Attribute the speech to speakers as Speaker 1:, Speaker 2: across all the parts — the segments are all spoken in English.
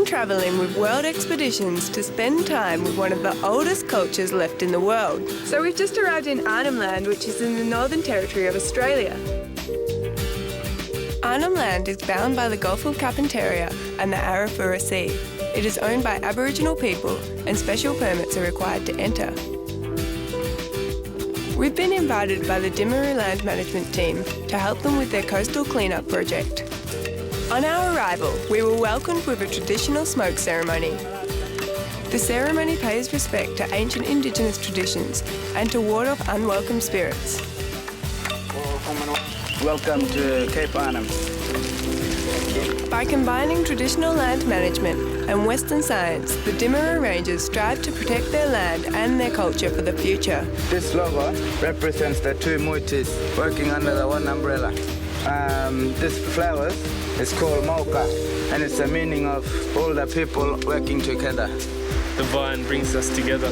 Speaker 1: travelling with World Expeditions to spend time with one of the oldest cultures left in the world. So we've just arrived in Arnhem Land, which is in the Northern Territory of Australia. Arnhem Land is bound by the Gulf of Carpentaria and the Arafura Sea. It is owned by Aboriginal people and special permits are required to enter. We've been invited by the Timaru Land Management team to help them with their coastal cleanup project. On our arrival, we were welcomed with a traditional smoke ceremony. The ceremony pays respect to ancient Indigenous traditions and to ward off unwelcome spirits.
Speaker 2: Welcome to Cape Arnhem.
Speaker 1: By combining traditional land management and Western science, the Timaru Rangers strive to protect their land and their culture for the future.
Speaker 2: This logo represents the two mutis working under the one umbrella. This flowers is called Mauka, and it's the meaning of all the people working together.
Speaker 3: The vine brings us together.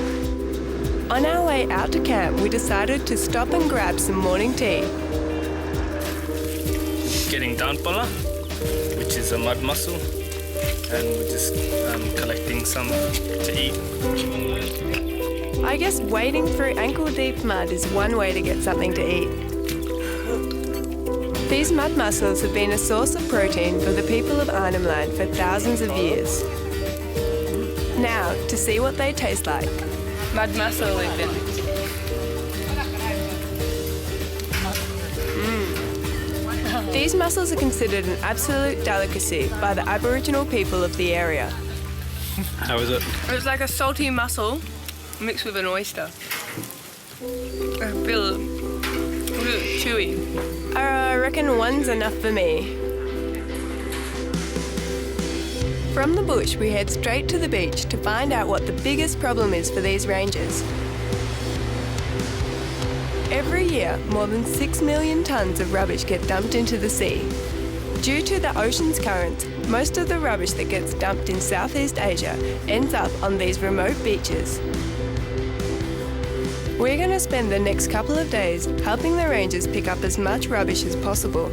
Speaker 1: On our way out to camp, we decided to stop and grab some morning tea.
Speaker 3: Getting danpala, which is a mud mussel, and we're just collecting some to eat.
Speaker 1: I guess wading through ankle-deep mud is one way to get something to eat. These mud mussels have been a source of protein for the people of Arnhem Land for thousands of years. Now, to see what they taste like.
Speaker 4: Mud mussel even.
Speaker 1: These mussels are considered an absolute delicacy by the Aboriginal people of the area.
Speaker 3: How is it?
Speaker 4: It's like a salty mussel mixed with an oyster. I feel really chewy.
Speaker 1: I reckon one's enough for me. From the bush, we head straight to the beach to find out what the biggest problem is for these rangers. Every year, more than 6 million tonnes of rubbish get dumped into the sea. Due to the ocean's currents, most of the rubbish that gets dumped in Southeast Asia ends up on these remote beaches. We're going to spend the next couple of days helping the rangers pick up as much rubbish as possible.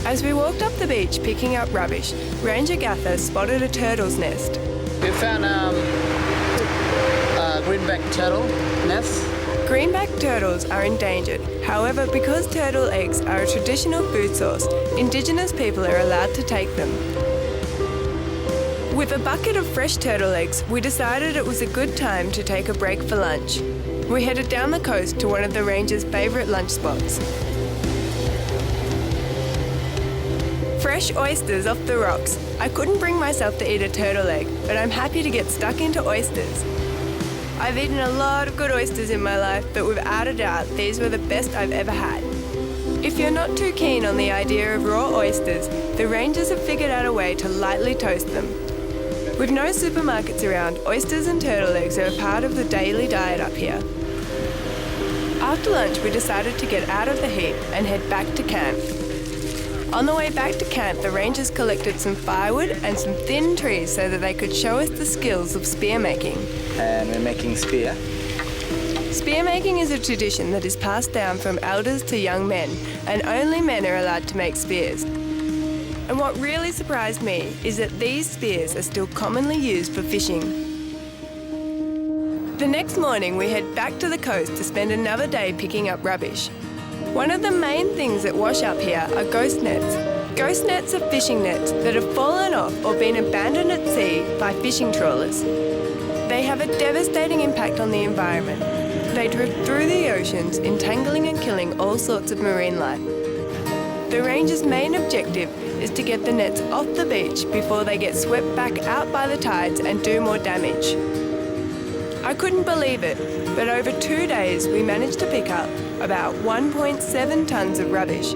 Speaker 1: As we walked up the beach picking up rubbish, Ranger Gather spotted a turtle's nest.
Speaker 5: We found greenback turtle nest.
Speaker 1: Greenback turtles are endangered. However, because turtle eggs are a traditional food source, Indigenous people are allowed to take them. With a bucket of fresh turtle eggs, we decided it was a good time to take a break for lunch. We headed down the coast to one of the rangers' favourite lunch spots. Fresh oysters off the rocks. I couldn't bring myself to eat a turtle egg, but I'm happy to get stuck into oysters. I've eaten a lot of good oysters in my life, but without a doubt, these were the best I've ever had. If you're not too keen on the idea of raw oysters, the rangers have figured out a way to lightly toast them. With no supermarkets around, oysters and turtle eggs are a part of the daily diet up here. After lunch, we decided to get out of the heat and head back to camp. On the way back to camp, the rangers collected some firewood and some thin trees so that they could show us the skills of spear making.
Speaker 2: And we're making spear.
Speaker 1: Spear making is a tradition that is passed down from elders to young men, and only men are allowed to make spears. And what really surprised me is that these spears are still commonly used for fishing. The next morning, we head back to the coast to spend another day picking up rubbish. One of the main things that wash up here are ghost nets. Ghost nets are fishing nets that have fallen off or been abandoned at sea by fishing trawlers. They have a devastating impact on the environment. They drift through the oceans, entangling and killing all sorts of marine life. The rangers' main objective is to get the nets off the beach before they get swept back out by the tides and do more damage. I couldn't believe it, but over 2 days we managed to pick up about 1.7 tonnes of rubbish,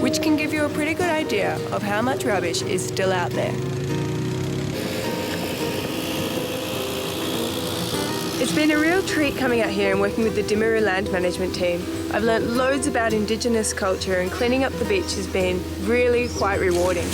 Speaker 1: which can give you a pretty good idea of how much rubbish is still out there. It's been a real treat coming out here and working with the Timaru Land Management team. I've learnt loads about Indigenous culture, and cleaning up the beach has been really quite rewarding.